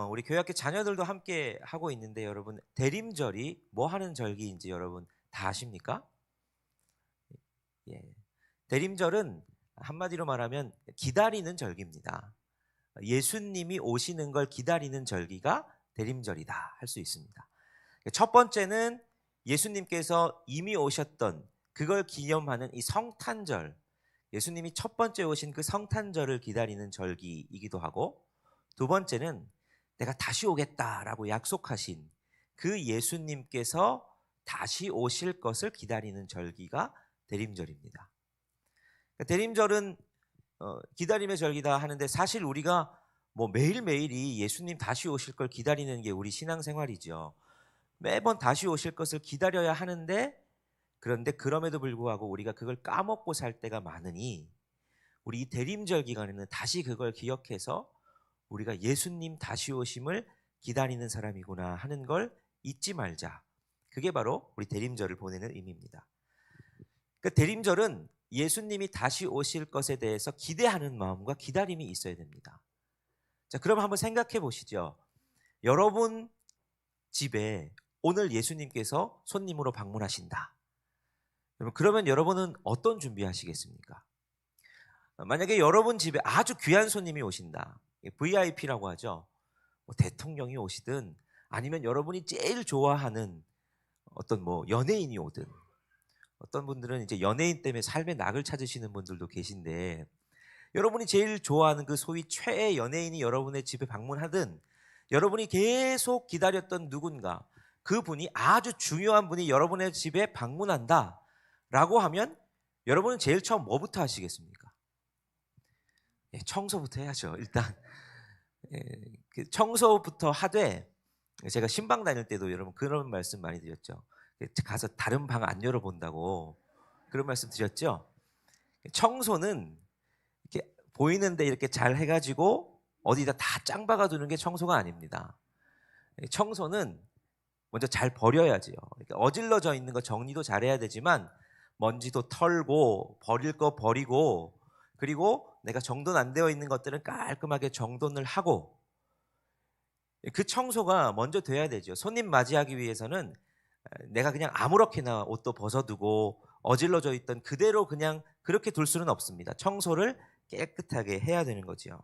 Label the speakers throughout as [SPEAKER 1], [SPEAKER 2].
[SPEAKER 1] 우리 교회학교 자녀들도 함께 하고 있는데 여러분 대림절이 뭐 하는 절기인지 여러분 다 아십니까? 예. 대림절은 한마디로 말하면 기다리는 절기입니다. 예수님이 오시는 걸 기다리는 절기가 대림절이다 할 수 있습니다. 첫 번째는 예수님께서 이미 오셨던 그걸 기념하는 이 성탄절, 예수님이 첫 번째 오신 그 성탄절을 기다리는 절기이기도 하고, 두 번째는 내가 다시 오겠다라고 약속하신 그 예수님께서 다시 오실 것을 기다리는 절기가 대림절입니다. 대림절은 기다림의 절기다 하는데 사실 우리가 뭐 매일매일이 예수님 다시 오실 걸 기다리는 게 우리 신앙생활이죠. 매번 다시 오실 것을 기다려야 하는데, 그런데 그럼에도 불구하고 우리가 그걸 까먹고 살 때가 많으니 우리 이 대림절 기간에는 다시 그걸 기억해서 우리가 예수님 다시 오심을 기다리는 사람이구나 하는 걸 잊지 말자. 그게 바로 우리 대림절을 보내는 의미입니다. 그 대림절은 예수님이 다시 오실 것에 대해서 기대하는 마음과 기다림이 있어야 됩니다. 자, 그럼 한번 생각해 보시죠. 여러분 집에 오늘 예수님께서 손님으로 방문하신다. 그러면 여러분은 어떤 준비하시겠습니까? 만약에 여러분 집에 아주 귀한 손님이 오신다. VIP라고 하죠. 뭐 대통령이 오시든 아니면 여러분이 제일 좋아하는 어떤 뭐 연예인이 오든, 어떤 분들은 이제 연예인 때문에 삶의 낙을 찾으시는 분들도 계신데, 여러분이 제일 좋아하는 그 소위 최애 연예인이 여러분의 집에 방문하든, 여러분이 계속 기다렸던 누군가, 그분이 아주 중요한 분이 여러분의 집에 방문한다 라고 하면 여러분은 제일 처음 뭐부터 하시겠습니까? 청소부터 해야죠. 일단 그 청소부터 하되, 제가 신방 다닐 때도 여러분 그런 말씀 많이 드렸죠. 가서 다른 방 안 열어본다고 그런 말씀 드렸죠. 청소는 이렇게 보이는데 이렇게 잘 해가지고 어디다 다 짱박아 두는 게 청소가 아닙니다. 청소는 먼저 잘 버려야지요. 어질러져 있는 거 정리도 잘해야 되지만 먼지도 털고 버릴 거 버리고, 그리고 내가 정돈 안 되어 있는 것들은 깔끔하게 정돈을 하고, 그 청소가 먼저 돼야 되죠. 손님 맞이하기 위해서는 내가 그냥 아무렇게나 옷도 벗어두고 어질러져 있던 그대로 그냥 그렇게 둘 수는 없습니다. 청소를 깨끗하게 해야 되는 거죠.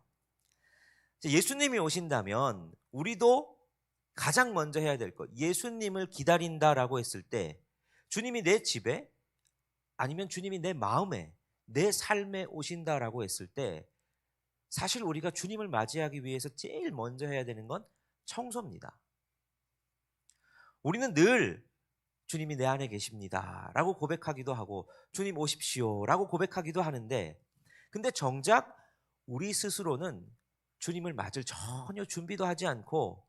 [SPEAKER 1] 예수님이 오신다면 우리도 가장 먼저 해야 될 것, 예수님을 기다린다라고 했을 때 주님이 내 집에 아니면 주님이 내 마음에, 내 삶에 오신다라고 했을 때 사실 우리가 주님을 맞이하기 위해서 제일 먼저 해야 되는 건 청소입니다. 우리는 늘 주님이 내 안에 계십니다 라고 고백하기도 하고 주님 오십시오 라고 고백하기도 하는데, 근데 정작 우리 스스로는 주님을 맞을 전혀 준비도 하지 않고,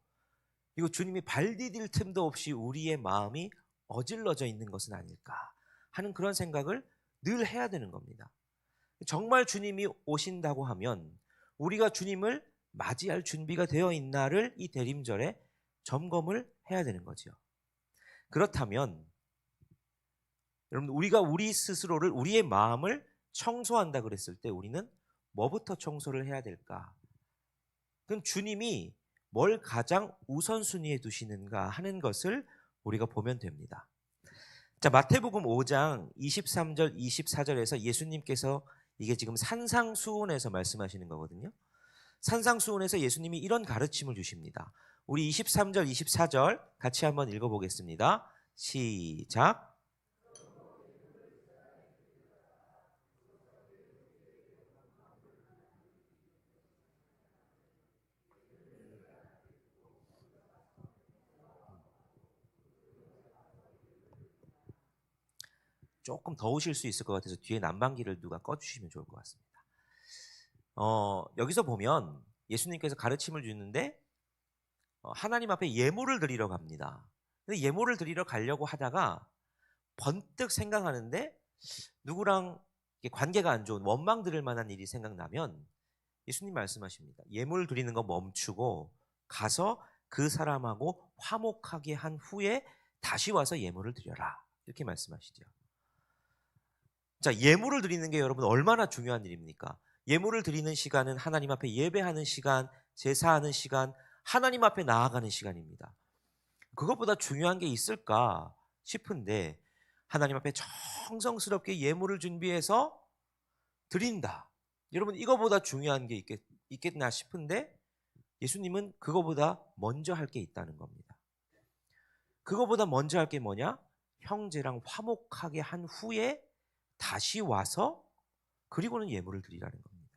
[SPEAKER 1] 그리고 주님이 발 디딜 틈도 없이 우리의 마음이 어질러져 있는 것은 아닐까 하는 그런 생각을 늘 해야 되는 겁니다. 정말 주님이 오신다고 하면 우리가 주님을 맞이할 준비가 되어 있나를 이 대림절에 점검을 해야 되는 거죠. 그렇다면 여러분, 우리가 우리 스스로를, 우리의 마음을 청소한다 그랬을 때 우리는 뭐부터 청소를 해야 될까? 그럼 주님이 뭘 가장 우선순위에 두시는가 하는 것을 우리가 보면 됩니다. 자, 마태복음 5장 23절 24절에서 예수님께서, 이게 지금 산상수훈에서 말씀하시는 거거든요. 산상수훈에서 예수님이 이런 가르침을 주십니다. 우리 23절 24절 같이 한번 읽어보겠습니다. 시작. 조금 더우실 수 있을 것 같아서 뒤에 난방기를 누가 꺼주시면 좋을 것 같습니다. 여기서 보면 예수님께서 가르침을 주는데 하나님 앞에 예물을 드리러 갑니다. 근데 예물을 드리러 가려고 하다가 번뜩 생각하는데 누구랑 관계가 안 좋은, 원망 들을 만한 일이 생각나면 예수님 말씀하십니다. 예물 드리는 거 멈추고 가서 그 사람하고 화목하게 한 후에 다시 와서 예물을 드려라, 이렇게 말씀하시죠. 자, 예물을 드리는 게 여러분 얼마나 중요한 일입니까? 예물을 드리는 시간은 하나님 앞에 예배하는 시간, 제사하는 시간, 하나님 앞에 나아가는 시간입니다. 그것보다 중요한 게 있을까 싶은데 하나님 앞에 정성스럽게 예물을 준비해서 드린다. 여러분 이거보다 중요한 게 있겠나 싶은데 예수님은 그거보다 먼저 할 게 있다는 겁니다. 그거보다 먼저 할 게 뭐냐? 형제랑 화목하게 한 후에 다시 와서 그리고는 예물을 드리라는 겁니다.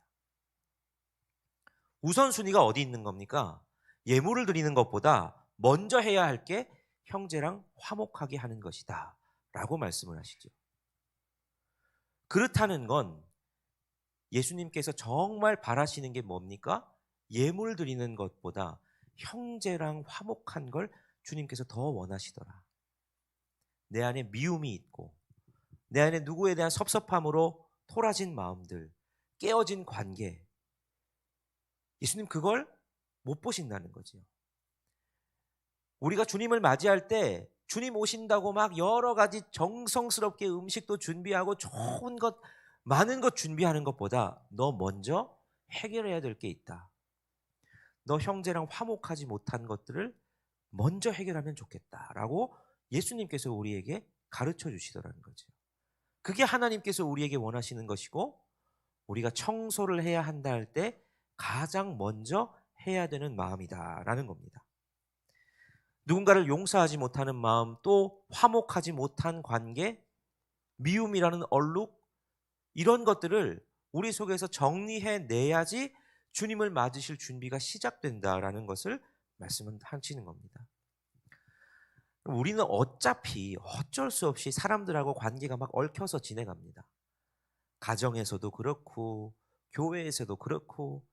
[SPEAKER 1] 우선순위가 어디 있는 겁니까? 예물을 드리는 것보다 먼저 해야 할 게 형제랑 화목하게 하는 것이다 라고 말씀을 하시죠. 그렇다는 건 예수님께서 정말 바라시는 게 뭡니까? 예물 드리는 것보다 형제랑 화목한 걸 주님께서 더 원하시더라. 내 안에 미움이 있고 내 안에 누구에 대한 섭섭함으로 토라진 마음들, 깨어진 관계, 예수님 그걸 못 보신다는 거죠. 우리가 주님을 맞이할 때 주님 오신다고 막 여러 가지 정성스럽게 음식도 준비하고 좋은 것, 많은 것 준비하는 것보다 너 먼저 해결해야 될 게 있다. 너 형제랑 화목하지 못한 것들을 먼저 해결하면 좋겠다라고 예수님께서 우리에게 가르쳐 주시더라는 거죠. 그게 하나님께서 우리에게 원하시는 것이고 우리가 청소를 해야 한다 할 때 가장 먼저 해야 되는 마음이다라는 겁니다. 누군가를 용서하지 못하는 마음, 또 화목하지 못한 관계, 미움이라는 얼룩, 이런 것들을 우리 속에서 정리해내야지 주님을 맞으실 준비가 시작된다라는 것을 말씀하시는 겁니다. 우리는 어차피 어쩔 수 없이 사람들하고 관계가 막 얽혀서 지내갑니다. 가정에서도 그렇고 교회에서도 그렇고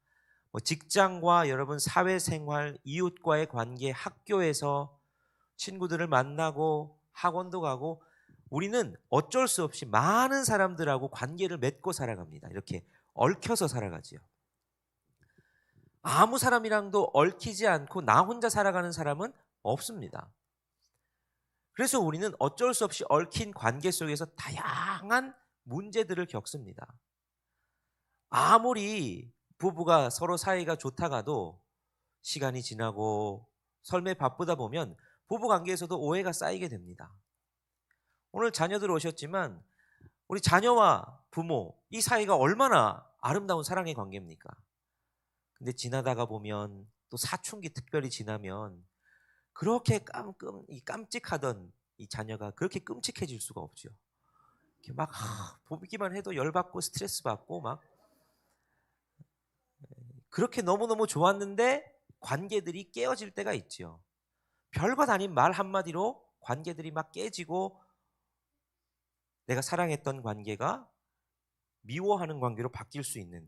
[SPEAKER 1] 직장과 여러분 사회생활, 이웃과의 관계, 학교에서 친구들을 만나고 학원도 가고 우리는 어쩔 수 없이 많은 사람들하고 관계를 맺고 살아갑니다. 이렇게 얽혀서 살아가지요. 아무 사람이랑도 얽히지 않고 나 혼자 살아가는 사람은 없습니다. 그래서 우리는 어쩔 수 없이 얽힌 관계 속에서 다양한 문제들을 겪습니다. 아무리 부부가 서로 사이가 좋다가도 시간이 지나고 삶에 바쁘다 보면 부부 관계에서도 오해가 쌓이게 됩니다. 오늘 자녀들 오셨지만 우리 자녀와 부모 이 사이가 얼마나 아름다운 사랑의 관계입니까? 근데 지나다가 보면 또 사춘기 특별히 지나면 그렇게 깜찍하던 이 자녀가 그렇게 끔찍해질 수가 없죠. 이렇게 막 보기만 해도 열받고 스트레스 받고 막 그렇게 너무너무 좋았는데 관계들이 깨어질 때가 있죠. 별것 아닌 말 한마디로 관계들이 막 깨지고 내가 사랑했던 관계가 미워하는 관계로 바뀔 수 있는,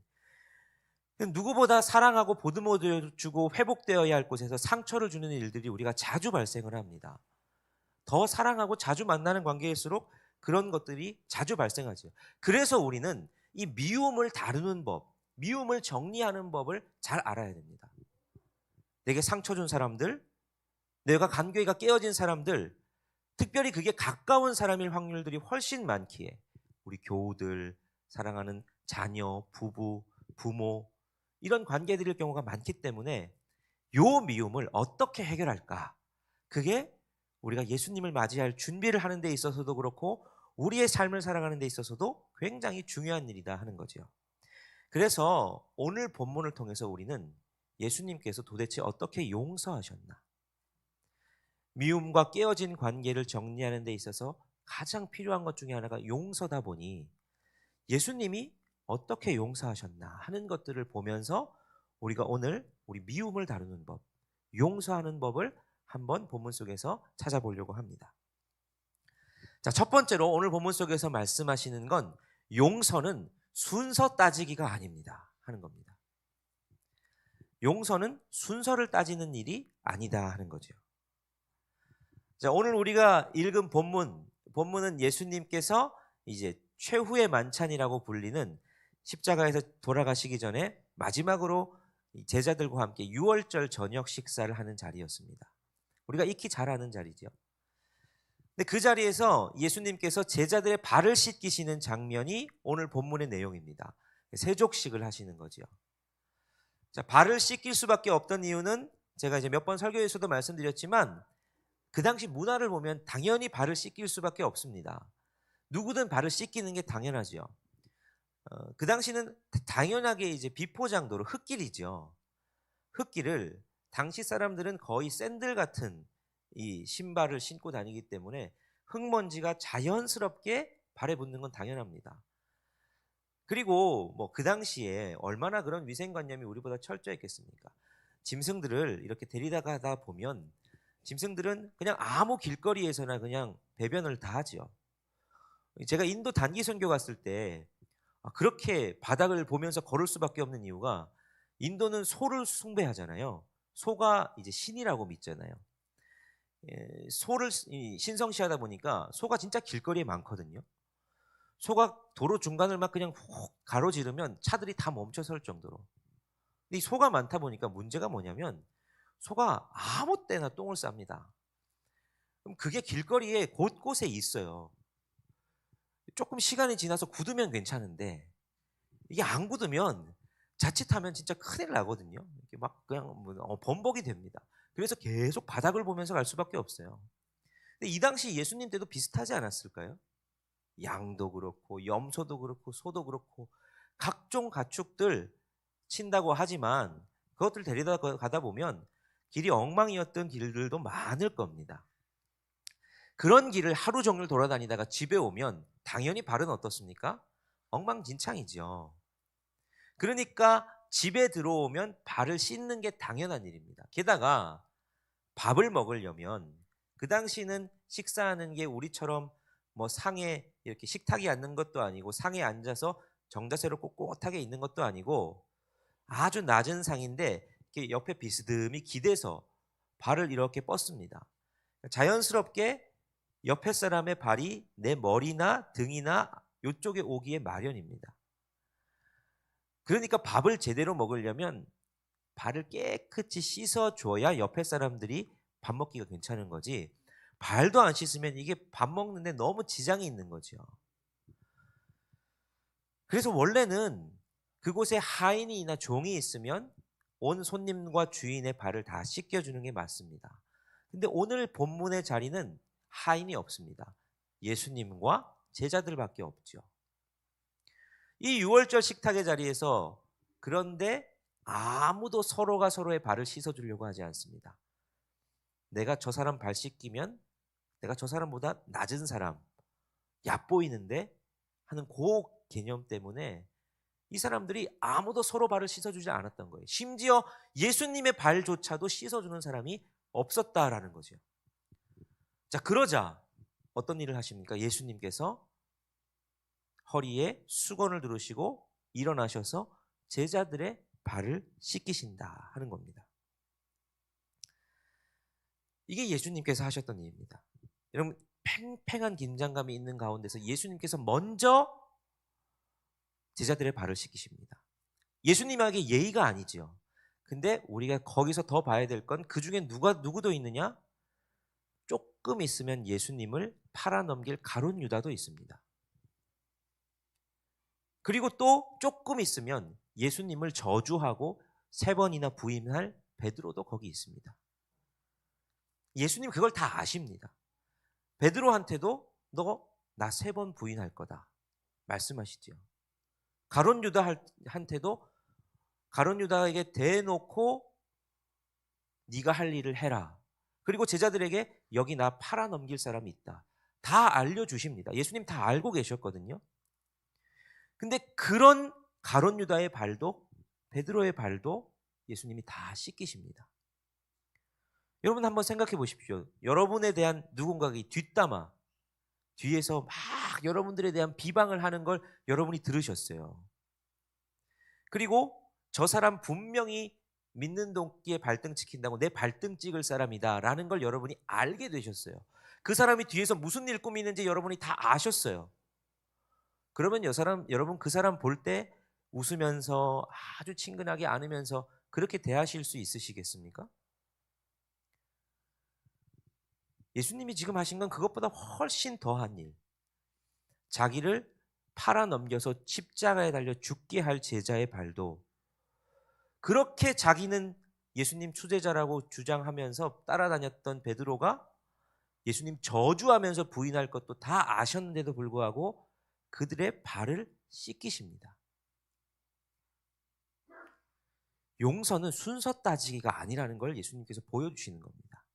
[SPEAKER 1] 누구보다 사랑하고 보듬어주고 회복되어야 할 곳에서 상처를 주는 일들이 우리가 자주 발생을 합니다. 더 사랑하고 자주 만나는 관계일수록 그런 것들이 자주 발생하죠. 그래서 우리는 이 미움을 다루는 법, 미움을 정리하는 법을 잘 알아야 됩니다. 내게 상처 준 사람들, 내가 관계가 깨어진 사람들, 특별히 그게 가까운 사람일 확률들이 훨씬 많기에 우리 교우들, 사랑하는 자녀, 부부, 부모 이런 관계들일 경우가 많기 때문에 요 미움을 어떻게 해결할까? 그게 우리가 예수님을 맞이할 준비를 하는 데 있어서도 그렇고 우리의 삶을 살아가는 데 있어서도 굉장히 중요한 일이다 하는 거죠. 그래서 오늘 본문을 통해서 우리는 예수님께서 도대체 어떻게 용서하셨나? 미움과 깨어진 관계를 정리하는 데 있어서 가장 필요한 것 중에 하나가 용서다 보니 예수님이 어떻게 용서하셨나 하는 것들을 보면서 우리가 오늘 우리 미움을 다루는 법, 용서하는 법을 한번 본문 속에서 찾아보려고 합니다. 자, 첫 번째로 오늘 본문 속에서 말씀하시는 건 용서는 순서 따지기가 아닙니다 하는 겁니다. 용서는 순서를 따지는 일이 아니다 하는 거죠. 자, 오늘 우리가 읽은 본문은 예수님께서 이제 최후의 만찬이라고 불리는 십자가에서 돌아가시기 전에 마지막으로 제자들과 함께 유월절 저녁 식사를 하는 자리였습니다. 우리가 익히 잘 아는 자리죠. 근데 그 자리에서 예수님께서 제자들의 발을 씻기시는 장면이 오늘 본문의 내용입니다. 세족식을 하시는 거죠. 자, 발을 씻길 수밖에 없던 이유는 제가 이제 몇 번 설교에서도 말씀드렸지만 그 당시 문화를 보면 당연히 발을 씻길 수밖에 없습니다. 누구든 발을 씻기는 게 당연하죠. 그 당시는 당연하게 이제 비포장도로 흙길이죠. 흙길을 당시 사람들은 거의 샌들 같은 이 신발을 신고 다니기 때문에 흙먼지가 자연스럽게 발에 붙는 건 당연합니다. 그리고 뭐 그 당시에 얼마나 그런 위생관념이 우리보다 철저했겠습니까? 짐승들을 이렇게 데리다 가다 보면 짐승들은 그냥 아무 길거리에서나 그냥 배변을 다 하죠. 제가 인도 단기 선교 갔을 때 그렇게 바닥을 보면서 걸을 수밖에 없는 이유가 인도는 소를 숭배하잖아요. 소가 이제 신이라고 믿잖아요. 소를 신성시하다 보니까 소가 진짜 길거리에 많거든요. 소가 도로 중간을 막 그냥 훅 가로지르면 차들이 다 멈춰 설 정도로. 근데 이 소가 많다 보니까 문제가 뭐냐면 소가 아무 때나 똥을 쌉니다. 그럼 그게 길거리에 곳곳에 있어요. 조금 시간이 지나서 굳으면 괜찮은데 이게 안 굳으면 자칫하면 진짜 큰일 나거든요. 이렇게 막 그냥 범벅이 됩니다. 그래서 계속 바닥을 보면서 갈 수밖에 없어요. 근데 이 당시 예수님 때도 비슷하지 않았을까요? 양도 그렇고 염소도 그렇고 소도 그렇고 각종 가축들 친다고 하지만 그것들 데리다 가다 보면 길이 엉망이었던 길들도 많을 겁니다. 그런 길을 하루 종일 돌아다니다가 집에 오면 당연히 발은 어떻습니까? 엉망진창이죠. 그러니까 집에 들어오면 발을 씻는 게 당연한 일입니다. 게다가 밥을 먹으려면 그 당시는 식사하는 게 우리처럼 뭐 상에 이렇게 식탁이 앉는 것도 아니고 상에 앉아서 정자세로 꼿꼿하게 있는 것도 아니고 아주 낮은 상인데 이렇게 옆에 비스듬히 기대서 발을 이렇게 뻗습니다. 자연스럽게 옆에 사람의 발이 내 머리나 등이나 이쪽에 오기에 마련입니다. 그러니까 밥을 제대로 먹으려면 발을 깨끗이 씻어줘야 옆에 사람들이 밥 먹기가 괜찮은 거지 발도 안 씻으면 이게 밥 먹는데 너무 지장이 있는 거죠. 그래서 원래는 그곳에 하인이나 종이 있으면 온 손님과 주인의 발을 다 씻겨주는 게 맞습니다. 근데 오늘 본문의 자리는 하인이 없습니다. 예수님과 제자들밖에 없죠. 이 6월절 식탁의 자리에서 그런데 아무도 서로가 서로의 발을 씻어주려고 하지 않습니다. 내가 저 사람 발 씻기면 내가 저 사람보다 낮은 사람, 얕보이는데 하는 그 개념 때문에 이 사람들이 아무도 서로 발을 씻어주지 않았던 거예요. 심지어 예수님의 발조차도 씻어주는 사람이 없었다라는 거죠. 자, 그러자 어떤 일을 하십니까? 예수님께서 허리에 수건을 두르시고 일어나셔서 제자들의 발을 씻기신다 하는 겁니다. 이게 예수님께서 하셨던 일입니다. 여러분, 팽팽한 긴장감이 있는 가운데서 예수님께서 먼저 제자들의 발을 씻기십니다. 예수님에게 예의가 아니죠. 근데 우리가 거기서 더 봐야 될 건 그 중에 누구도 있느냐? 조금 있으면 예수님을 팔아넘길 가룟 유다도 있습니다. 그리고 또 조금 있으면 예수님을 저주하고 3번이나 부인할 베드로도 거기 있습니다. 예수님 그걸 다 아십니다. 베드로한테도 너 나 3번 부인할 거다 말씀하시죠. 가룟 유다한테도 가룟 유다에게 대놓고 네가 할 일을 해라. 그리고 제자들에게 여기 나 팔아넘길 사람이 있다. 다 알려주십니다. 예수님 다 알고 계셨거든요. 근데 그런 가룟 유다의 발도 베드로의 발도 예수님이 다 씻기십니다. 여러분 한번 생각해 보십시오. 여러분에 대한 누군가가 뒷담화 뒤에서 막 여러분들에 대한 비방을 하는 걸 여러분이 들으셨어요. 그리고 저 사람 분명히 믿는 도끼에 발등 찍힌다고 내 발등 찍을 사람이다 라는 걸 여러분이 알게 되셨어요. 그 사람이 뒤에서 무슨 일 꾸미는지 여러분이 다 아셨어요. 그러면 여러분 그 사람 볼 때 웃으면서 아주 친근하게 안으면서 그렇게 대하실 수 있으시겠습니까? 예수님이 지금 하신 건 그것보다 훨씬 더한 일. 자기를 팔아넘겨서 십자가에 달려 죽게 할 제자의 발도 그렇게 자기는 예수님 추제자라고 주장하면서 따라다녔던 베드로가 예수님 저주하면서 부인할 것도 다 아셨는데도 불구하고 그들의 발을 씻기십니다. 용서는 순서 따지기가 아니라는 걸 예수님께서 보여주시는 겁니다.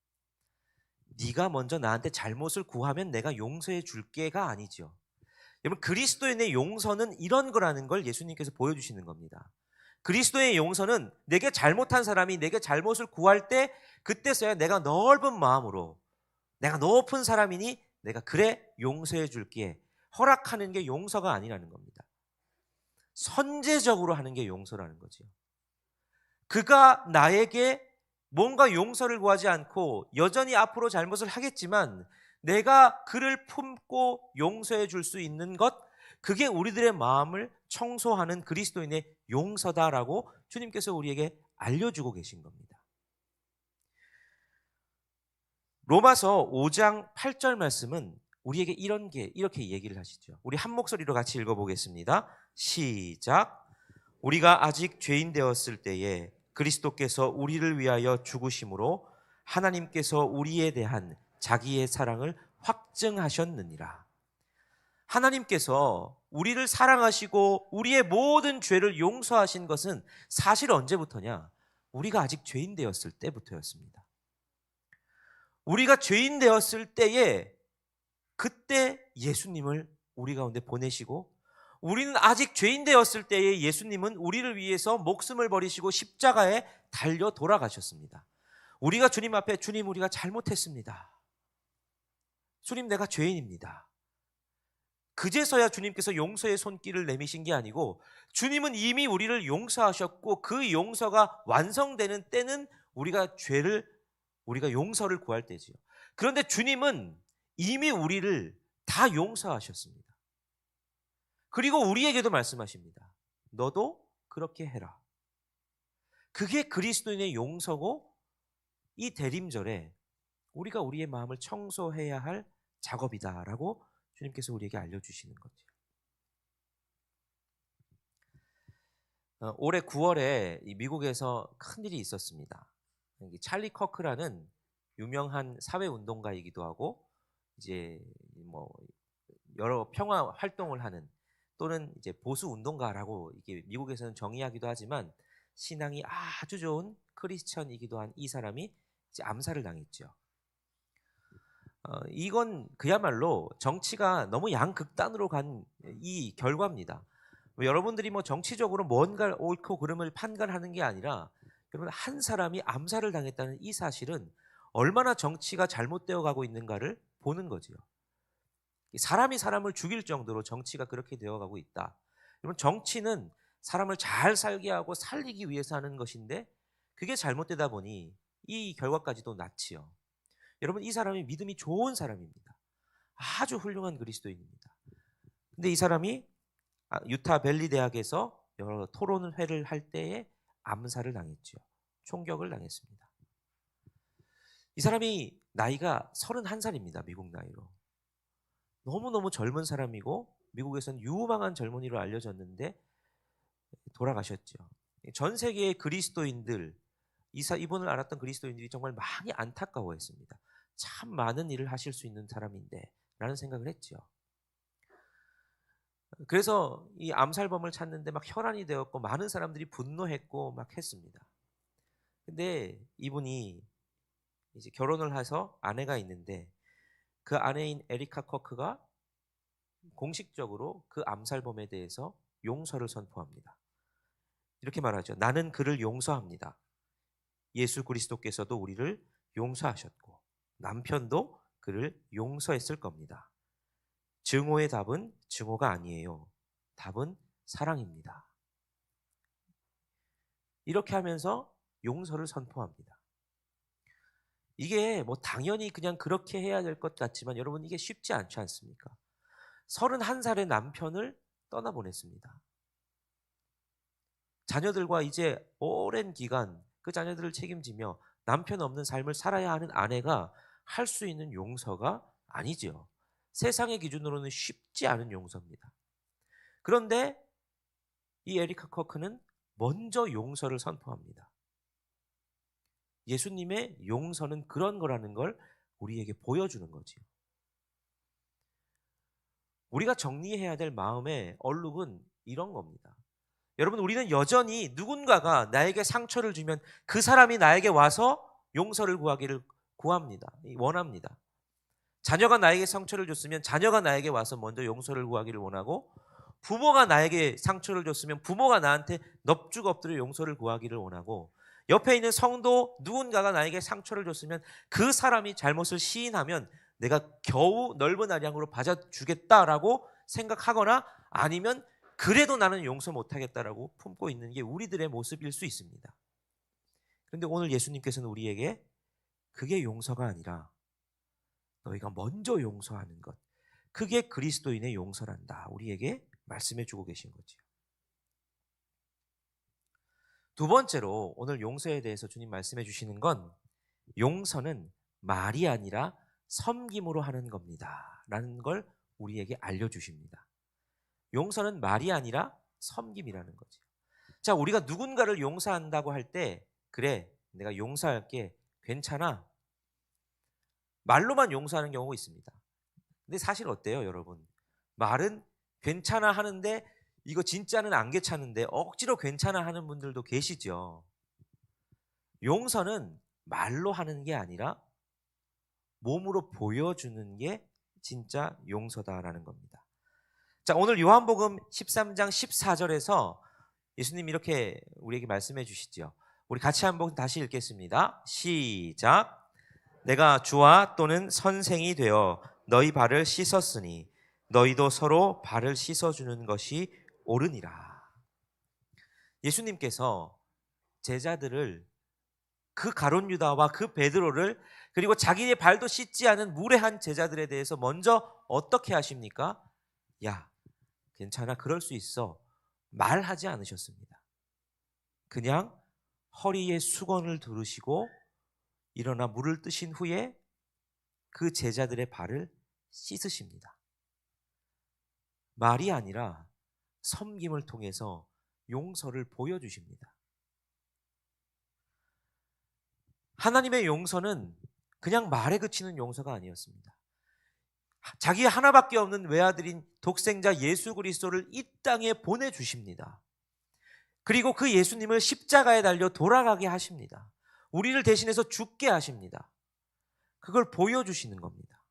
[SPEAKER 1] 네가 먼저 나한테 잘못을 구하면 내가 용서해 줄게가 아니죠. 여러분, 그리스도인의 용서는 이런 거라는 걸 예수님께서 보여주시는 겁니다. 그리스도의 용서는 내게 잘못한 사람이 내게 잘못을 구할 때 그때서야 내가 넓은 마음으로, 내가 높은 사람이니 내가 그래 용서해 줄게 허락하는 게 용서가 아니라는 겁니다. 선제적으로 하는 게 용서라는 거죠. 그가 나에게 뭔가 용서를 구하지 않고 여전히 앞으로 잘못을 하겠지만 내가 그를 품고 용서해 줄 수 있는 것, 그게 우리들의 마음을 청소하는 그리스도인의 용서다라고 주님께서 우리에게 알려주고 계신 겁니다. 로마서 5장 8절 말씀은 우리에게 이렇게 얘기를 하시죠. 우리 한 목소리로 같이 읽어보겠습니다. 시작. 우리가 아직 죄인 되었을 때에 그리스도께서 우리를 위하여 죽으심으로 하나님께서 우리에 대한 자기의 사랑을 확증하셨느니라. 하나님께서 우리를 사랑하시고 우리의 모든 죄를 용서하신 것은 사실 언제부터냐? 우리가 아직 죄인 되었을 때부터였습니다. 우리가 죄인 되었을 때에 그때 예수님을 우리 가운데 보내시고, 우리는 아직 죄인 되었을 때에 예수님은 우리를 위해서 목숨을 버리시고 십자가에 달려 돌아가셨습니다. 우리가 주님 앞에 주님 우리가 잘못했습니다. 주님 내가 죄인입니다. 그제서야 주님께서 용서의 손길을 내미신 게 아니고 주님은 이미 우리를 용서하셨고 그 용서가 완성되는 때는 우리가 용서를 구할 때지요. 그런데 주님은 이미 우리를 다 용서하셨습니다. 그리고 우리에게도 말씀하십니다. 너도 그렇게 해라. 그게 그리스도인의 용서고 이 대림절에 우리가 우리의 마음을 청소해야 할 작업이다라고 주님께서 우리에게 알려주시는 거죠. 올해 9월에 미국에서 큰일이 있었습니다. 찰리 커크라는 유명한 사회운동가이기도 하고 이제 뭐 여러 평화 활동을 하는 또는 이제 보수 운동가라고 이게 미국에서는 정의하기도 하지만 신앙이 아주 좋은 크리스천이기도 한 이 사람이 이제 암살을 당했죠. 이건 그야말로 정치가 너무 양극단으로 간 이 결과입니다. 여러분들이 뭐 정치적으로 뭔가 옳고 그름을 판단하는 게 아니라 여러분 한 사람이 암살을 당했다는 이 사실은 얼마나 정치가 잘못되어 가고 있는가를 보는 거죠. 사람이 사람을 죽일 정도로 정치가 그렇게 되어가고 있다. 여러분 정치는 사람을 잘 살게 하고 살리기 위해서 하는 것인데 그게 잘못되다 보니 이 결과까지도 났지요. 여러분 이 사람이 믿음이 좋은 사람입니다. 아주 훌륭한 그리스도인입니다. 근데 이 사람이 유타 밸리 대학에서 여러 토론회를 할 때에 암살을 당했죠. 총격을 당했습니다. 이 사람이 나이가 31살입니다. 미국 나이로. 너무너무 젊은 사람이고 미국에서는 유망한 젊은이로 알려졌는데 돌아가셨죠. 전 세계의 그리스도인들, 이분을 알았던 그리스도인들이 정말 많이 안타까워했습니다. 참 많은 일을 하실 수 있는 사람인데 라는 생각을 했죠. 그래서 이 암살범을 찾는데 막 혈안이 되었고 많은 사람들이 분노했고 막 했습니다. 근데 이분이 이제 결혼을 해서 아내가 있는데 그 아내인 에리카 커크가 공식적으로 그 암살범에 대해서 용서를 선포합니다. 이렇게 말하죠. 나는 그를 용서합니다. 예수 그리스도께서도 우리를 용서하셨고 남편도 그를 용서했을 겁니다. 증오의 답은 증오가 아니에요. 답은 사랑입니다. 이렇게 하면서 용서를 선포합니다. 이게 뭐 당연히 그냥 그렇게 해야 될 것 같지만 여러분 이게 쉽지 않지 않습니까? 31살의 남편을 떠나보냈습니다. 자녀들과 이제 오랜 기간 그 자녀들을 책임지며 남편 없는 삶을 살아야 하는 아내가 할 수 있는 용서가 아니지요. 세상의 기준으로는 쉽지 않은 용서입니다. 그런데 이 에리카 커크는 먼저 용서를 선포합니다. 예수님의 용서는 그런 거라는 걸 우리에게 보여주는 거지요. 우리가 정리해야 될 마음의 얼룩은 이런 겁니다. 여러분, 우리는 여전히 누군가가 나에게 상처를 주면 그 사람이 나에게 와서 용서를 구하기를 원합니다. 자녀가 나에게 상처를 줬으면 자녀가 나에게 와서 먼저 용서를 구하기를 원하고, 부모가 나에게 상처를 줬으면 부모가 나한테 넙죽 엎드려 용서를 구하기를 원하고, 옆에 있는 성도 누군가가 나에게 상처를 줬으면 그 사람이 잘못을 시인하면 내가 겨우 넓은 아량으로 받아주겠다라고 생각하거나, 아니면 그래도 나는 용서 못하겠다라고 품고 있는 게 우리들의 모습일 수 있습니다. 그런데 오늘 예수님께서는 우리에게 그게 용서가 아니라 너희가 먼저 용서하는 것, 그게 그리스도인의 용서란다, 우리에게 말씀해 주고 계신 거죠. 두 번째로 오늘 용서에 대해서 주님 말씀해 주시는 건, 용서는 말이 아니라 섬김으로 하는 겁니다 라는 걸 우리에게 알려주십니다. 용서는 말이 아니라 섬김이라는 거죠. 자, 우리가 누군가를 용서한다고 할 때, 그래, 내가 용서할게, 괜찮아, 말로만 용서하는 경우가 있습니다. 근데 사실 어때요, 여러분? 말은 괜찮아 하는데 이거 진짜는 안 괜찮은데 억지로 괜찮아 하는 분들도 계시죠. 용서는 말로 하는 게 아니라 몸으로 보여주는 게 진짜 용서다라는 겁니다. 자, 오늘 요한복음 13장 14절에서 예수님 이렇게 우리에게 말씀해 주시죠. 우리 같이 한번 다시 읽겠습니다. 시작. 내가 주와 또는 선생이 되어 너희 발을 씻었으니 너희도 서로 발을 씻어주는 것이 옳으니라. 예수님께서 제자들을, 그 가룟 유다와 그 베드로를, 그리고 자기의 발도 씻지 않은 무례한 제자들에 대해서 먼저 어떻게 하십니까? 야, 괜찮아, 그럴 수 있어, 말하지 않으셨습니다. 그냥 허리에 수건을 두르시고 일어나 물을 뜨신 후에 그 제자들의 발을 씻으십니다. 말이 아니라 섬김을 통해서 용서를 보여주십니다. 하나님의 용서는 그냥 말에 그치는 용서가 아니었습니다. 자기 하나밖에 없는 외아들인 독생자 예수 그리스도를 이 땅에 보내주십니다. 그리고 그 예수님을 십자가에 달려 돌아가게 하십니다. 우리를 대신해서 죽게 하십니다. 그걸 보여주시는 겁니다.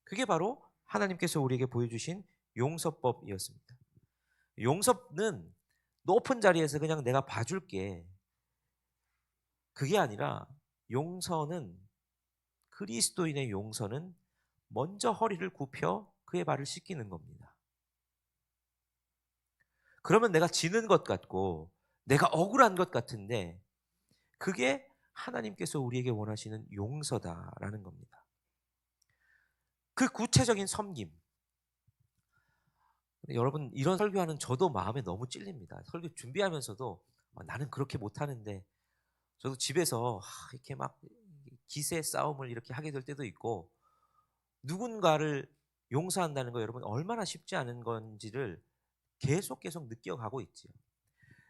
[SPEAKER 1] 그게 바로 하나님께서 우리에게 보여주신 용서법이었습니다. 용서는 높은 자리에서 그냥 내가 봐줄게, 그게 아니라, 용서는, 그리스도인의 용서는 먼저 허리를 굽혀 그의 발을 씻기는 겁니다. 그러면 내가 지는 것 같고 내가 억울한 것 같은데, 그게 하나님께서 우리에게 원하시는 용서다라는 겁니다. 그 구체적인 섬김. 여러분, 이런 설교하는 저도 마음에 너무 찔립니다. 설교 준비하면서도 나는 그렇게 못하는데, 저도 집에서 이렇게 막 기세 싸움을 이렇게 하게 될 때도 있고, 누군가를 용서한다는 거 여러분 얼마나 쉽지 않은 건지를 계속 느껴가고 있지요.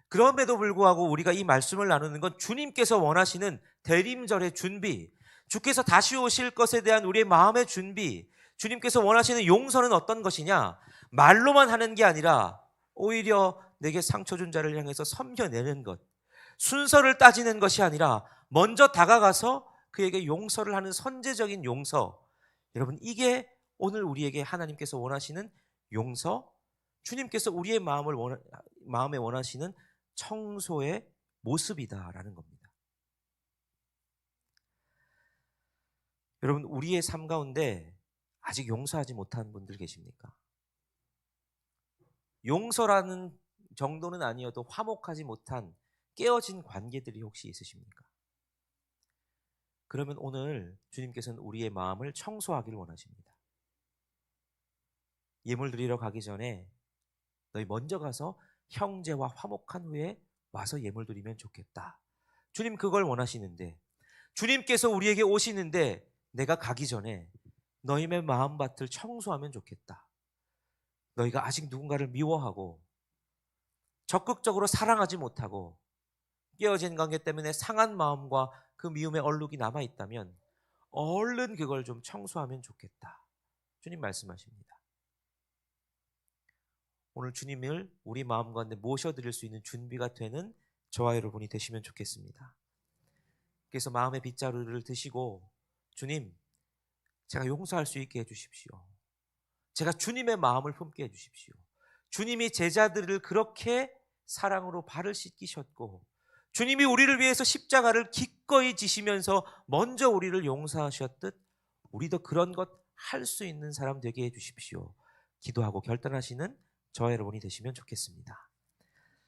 [SPEAKER 1] 그럼에도 불구하고 우리가 이 말씀을 나누는 건 주님께서 원하시는 대림절의 준비, 주께서 다시 오실 것에 대한 우리의 마음의 준비, 주님께서 원하시는 용서는 어떤 것이냐? 말로만 하는 게 아니라 오히려 내게 상처 준 자를 향해서 섬겨내는 것, 순서를 따지는 것이 아니라 먼저 다가가서 그에게 용서를 하는 선제적인 용서. 여러분, 이게 오늘 우리에게 하나님께서 원하시는 용서, 주님께서 우리의 마음에 원하시는 청소의 모습이다라는 겁니다. 여러분, 우리의 삶 가운데 아직 용서하지 못한 분들 계십니까? 용서라는 정도는 아니어도 화목하지 못한 깨어진 관계들이 혹시 있으십니까? 그러면 오늘 주님께서는 우리의 마음을 청소하기를 원하십니다. 예물 드리러 가기 전에 너희 먼저 가서 형제와 화목한 후에 와서 예물 드리면 좋겠다. 주님 그걸 원하시는데, 주님께서 우리에게 오시는데 내가 가기 전에 너희의 마음밭을 청소하면 좋겠다. 너희가 아직 누군가를 미워하고 적극적으로 사랑하지 못하고 깨어진 관계 때문에 상한 마음과 그 미움의 얼룩이 남아 있다면 얼른 그걸 좀 청소하면 좋겠다. 주님 말씀하십니다. 오늘 주님을 우리 마음 가운데 모셔드릴 수 있는 준비가 되는 저와 여러분이 되시면 좋겠습니다. 그래서 마음의 빗자루를 드시고 주님, 제가 용서할 수 있게 해주십시오. 제가 주님의 마음을 품게 해주십시오. 주님이 제자들을 그렇게 사랑으로 발을 씻기셨고 주님이 우리를 위해서 십자가를 기꺼이 지시면서 먼저 우리를 용서하셨듯 우리도 그런 것 할 수 있는 사람 되게 해주십시오. 기도하고 결단하시는 저와 여러분이 되시면 좋겠습니다.